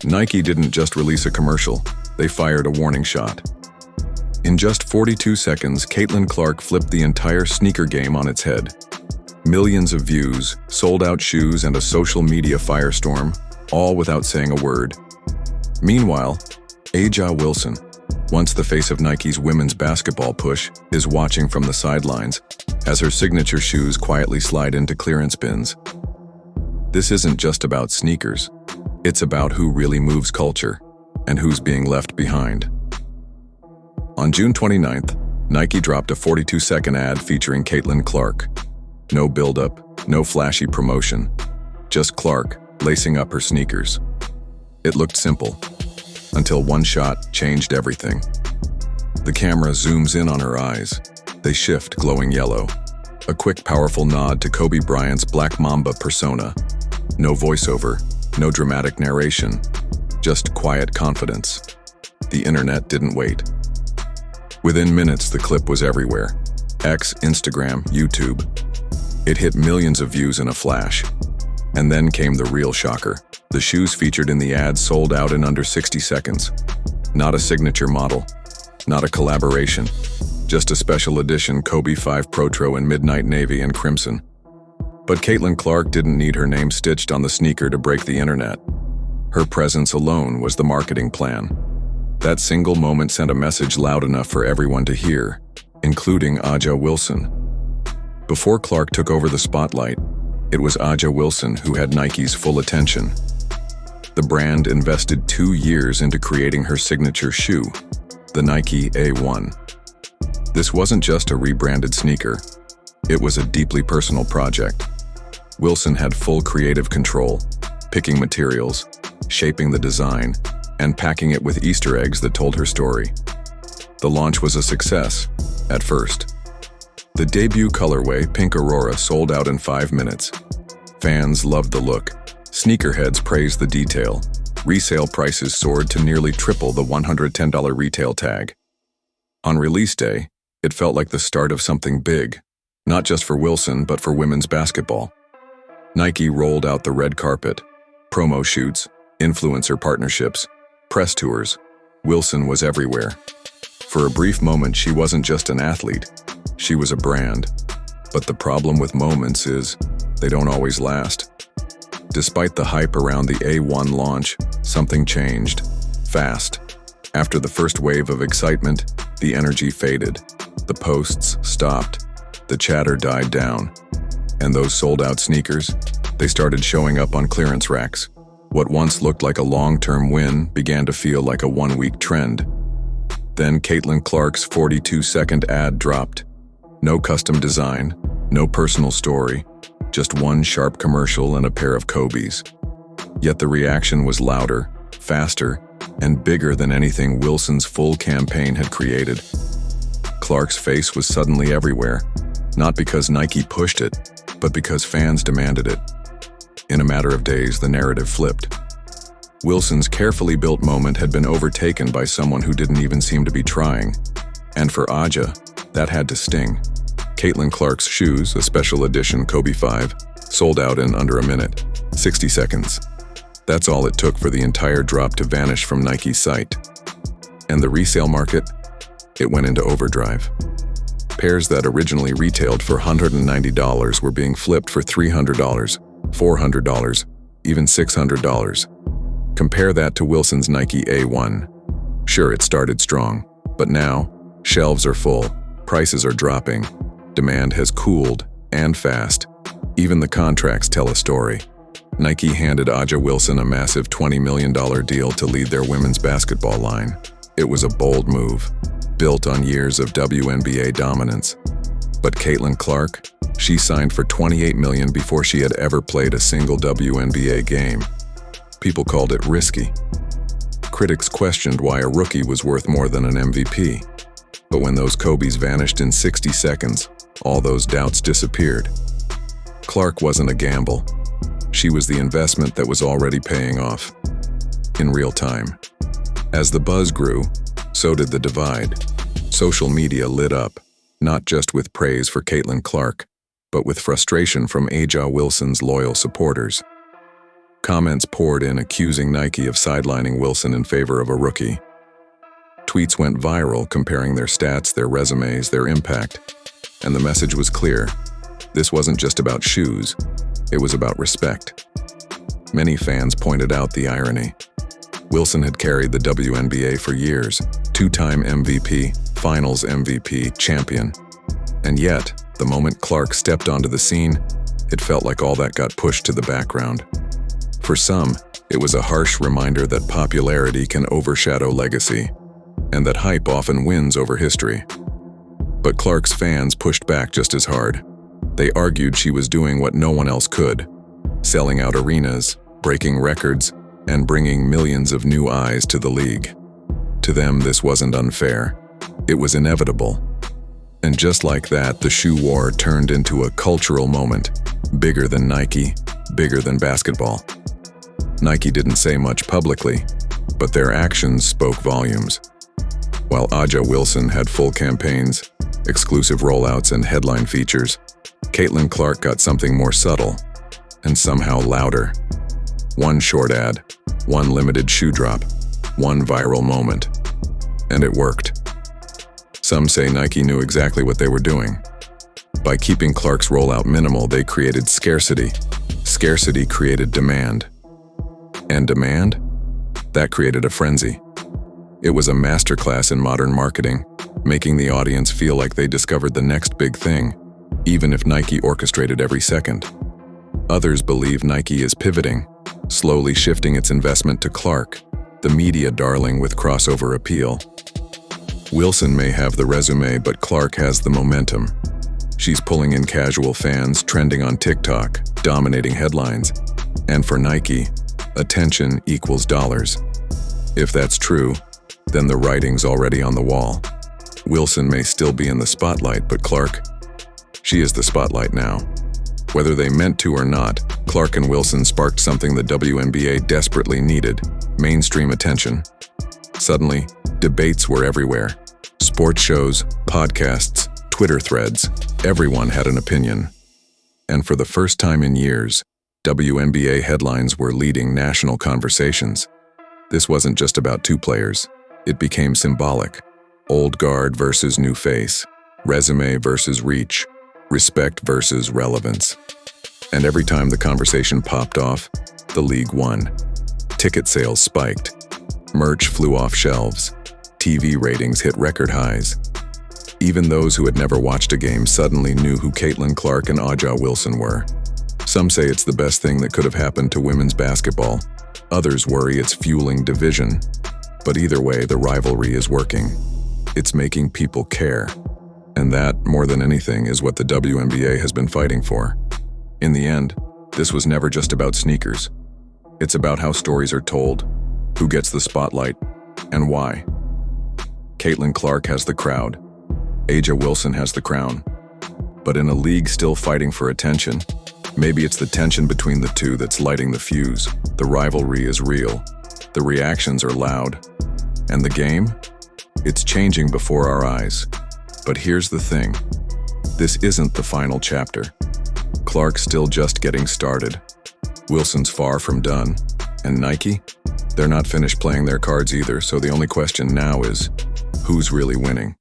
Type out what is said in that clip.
Nike didn't just release a commercial, they fired a warning shot. In just 42 seconds, Caitlin Clark flipped the entire sneaker game on its head. Millions of views, sold-out shoes, and a social media firestorm, all without saying a word. Meanwhile, A'ja Wilson, once the face of Nike's women's basketball push, is watching from the sidelines as her signature shoes quietly slide into clearance bins. This isn't just about sneakers. It's about who really moves culture and who's being left behind. On June 29th, Nike dropped a 42-second ad featuring Caitlin Clark. No build-up, no flashy promotion, just Clark lacing up her sneakers. It looked simple, until one shot changed everything. The camera zooms in on her eyes. They shift, glowing yellow. A quick, powerful nod to Kobe Bryant's Black Mamba persona. No voiceover, no dramatic narration, just quiet confidence. The internet didn't wait. Within minutes, the clip was everywhere. X, Instagram, YouTube. It hit millions of views in a flash. And then came the real shocker. The shoes featured in the ad sold out in under 60 seconds. Not a signature model, not a collaboration, just a special edition Kobe 5 Protro in midnight navy and crimson. But Caitlin Clark didn't need her name stitched on the sneaker to break the internet. Her presence alone was the marketing plan. That single moment sent a message loud enough for everyone to hear, including A'ja Wilson. Before Clark took over the spotlight, it was A'ja Wilson who had Nike's full attention. The brand invested 2 years into creating her signature shoe, the Nike A1. This wasn't just a rebranded sneaker. It was a deeply personal project. Wilson had full creative control, picking materials, shaping the design, and packing it with Easter eggs that told her story. The launch was a success, at first. The debut colorway, Pink Aurora, sold out in 5 minutes. Fans loved the look. Sneakerheads praised the detail. Resale prices soared to nearly triple the $110 retail tag. On release day, it felt like the start of something big, not just for Wilson, but for women's basketball. Nike rolled out the red carpet, promo shoots, influencer partnerships, press tours. Wilson was everywhere. For a brief moment, she wasn't just an athlete, she was a brand. But the problem with moments is, they don't always last. Despite the hype around the A1 launch, something changed, fast. After the first wave of excitement, the energy faded. The posts stopped, the chatter died down. And those sold-out sneakers, they started showing up on clearance racks. What once looked like a long-term win began to feel like a one-week trend. Then Caitlin Clark's 42-second ad dropped. No custom design, no personal story, just one sharp commercial and a pair of Kobe's. Yet the reaction was louder, faster, and bigger than anything Wilson's full campaign had created. Clark's face was suddenly everywhere, not because Nike pushed it, but because fans demanded it. In a matter of days, the narrative flipped. Wilson's carefully built moment had been overtaken by someone who didn't even seem to be trying. And for A'ja, that had to sting. Caitlin Clark's shoes, a special edition Kobe 5, sold out in under a minute, 60 seconds. That's all it took for the entire drop to vanish from Nike's site. And the resale market? It went into overdrive. Pairs that originally retailed for $190 were being flipped for $300, $400, even $600. Compare that to Wilson's Nike A1. Sure, it started strong, but now, shelves are full, prices are dropping, demand has cooled, and fast. Even the contracts tell a story. Nike handed A'ja Wilson a massive $20 million deal to lead their women's basketball line. It was a bold move, built on years of wnba dominance. But Caitlin Clark, she signed for $28 million before she had ever played a single WNBA game. People called it risky. Critics questioned why a rookie was worth more than an MVP. But when those Kobe's vanished in 60 seconds, all those doubts disappeared. Clark wasn't a gamble. She was the investment that was already paying off, in real time. As the buzz grew, so did the divide. Social media lit up, not just with praise for Caitlin Clark, but with frustration from A'ja Wilson's loyal supporters. Comments poured in accusing Nike of sidelining Wilson in favor of a rookie. Tweets went viral comparing their stats, their resumes, their impact. And the message was clear. This wasn't just about shoes, it was about respect. Many fans pointed out the irony. Wilson had carried the WNBA for years, two-time MVP, Finals MVP, champion. And yet, the moment Clark stepped onto the scene, it felt like all that got pushed to the background. For some, it was a harsh reminder that popularity can overshadow legacy, and that hype often wins over history. But Clark's fans pushed back just as hard. They argued she was doing what no one else could, selling out arenas, breaking records, and bringing millions of new eyes to the league. To them, this wasn't unfair. It was inevitable. And just like that, the shoe war turned into a cultural moment, bigger than Nike, bigger than basketball. Nike didn't say much publicly, but their actions spoke volumes. While A'ja Wilson had full campaigns, exclusive rollouts, and headline features, Caitlin Clark got something more subtle, and somehow louder. One short ad, one limited shoe drop, one viral moment. And it worked. Some say Nike knew exactly what they were doing. By keeping Clark's rollout minimal, they created scarcity. Scarcity created demand. And demand? That created a frenzy. It was a masterclass in modern marketing, making the audience feel like they discovered the next big thing, even if Nike orchestrated every second. Others believe Nike is pivoting, slowly shifting its investment to Clark, the media darling with crossover appeal. Wilson may have the resume, but Clark has the momentum. She's pulling in casual fans, trending on TikTok, dominating headlines. And for Nike, attention equals dollars. If that's true, then the writing's already on the wall. Wilson may still be in the spotlight, but Clark, she is the spotlight now. Whether they meant to or not, Clark and Wilson sparked something the WNBA desperately needed: mainstream attention. Suddenly, debates were everywhere. Sports shows, podcasts, Twitter threads, everyone had an opinion. And for the first time in years, WNBA headlines were leading national conversations. This wasn't just about two players. It became symbolic. Old guard versus new face, resume versus reach, respect versus relevance. And every time the conversation popped off, the league won. Ticket sales spiked. Merch flew off shelves. TV ratings hit record highs. Even those who had never watched a game suddenly knew who Caitlin Clark and A'ja Wilson were. Some say it's the best thing that could have happened to women's basketball. Others worry it's fueling division. But either way, the rivalry is working. It's making people care. And that, more than anything, is what the WNBA has been fighting for. In the end, this was never just about sneakers. It's about how stories are told, who gets the spotlight, and why. Caitlin Clark has the crowd. A'ja Wilson has the crown. But in a league still fighting for attention, maybe it's the tension between the two that's lighting the fuse. The rivalry is real. The reactions are loud. And the game? It's changing before our eyes. But here's the thing. This isn't the final chapter. Clark's still just getting started. Wilson's far from done. And Nike? They're not finished playing their cards either, so the only question now is, who's really winning?